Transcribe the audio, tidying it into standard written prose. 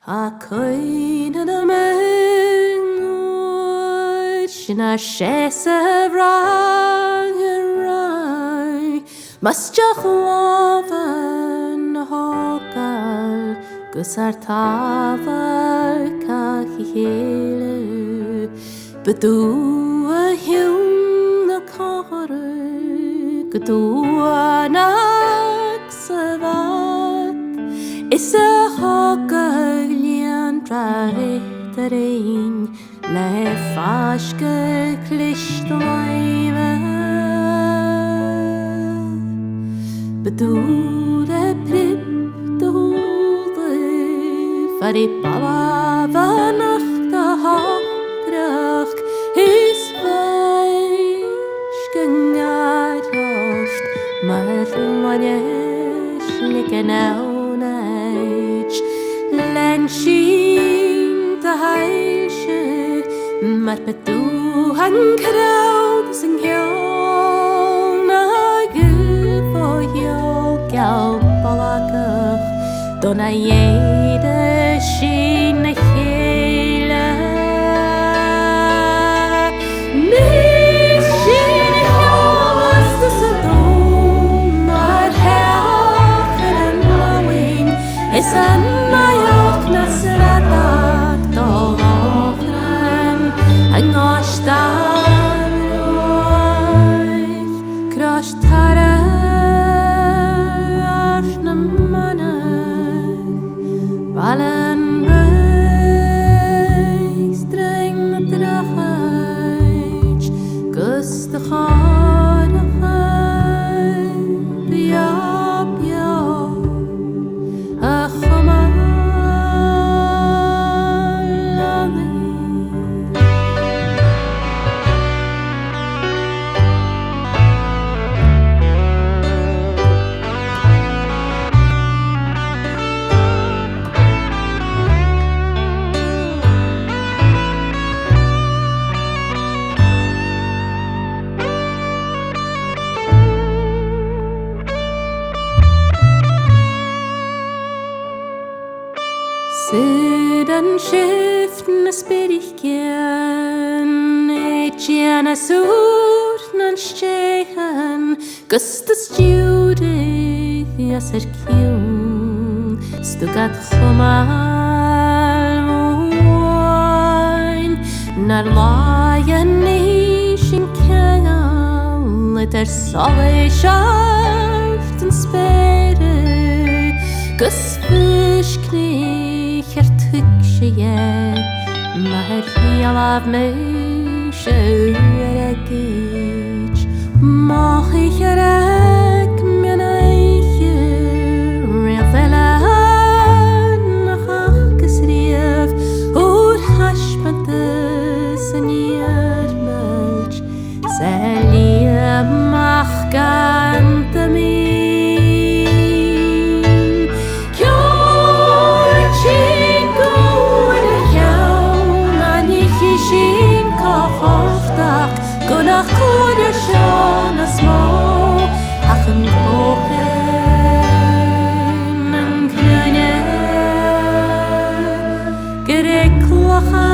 A coine na menúid sin a sésa rang Masteach lábhan na hógal gus ar tábhar ca chéile Badú a hiún na cáru Gadú anach sa bhat Is a hógal líon draith ar ein Le fásca clistlaime Badú le prip dúda Fari baba vanach da hógrach Is fæsk ngadrost Mar lwanes lik an ánaid Len sin da heilse Mar badú han crowd sy'n hion A gyfo hiol gael balagach Dona ieid y sin y chéile Nis sin y hios dy sy'n dôn Ar heach yn lawin Is yn maiach na syradag dol ochran Yng ngos darwaith Gros tara ar na manach Balan reis dreng na drachait Gus dy chorachai Biab a chomal Syd yn shift na spyrich gian Eitian a sŵr na'n stechan Gustas jiwdydd as yr ciwn Stwgad chwmal mwain Na'r layan eich yn cael Lyd ar sole siarft yn spere Gus fys cneu Mae'r hialaf mewn siwr a gyd Moch eich ar ag mian eich Rhaid fel a'n ach ysrif O'r hasbantys yn i'r mylch Seli ymach gant y mi Gunach cwrdd Sian a smó Ach yn cochen yn cryne Gyda clocha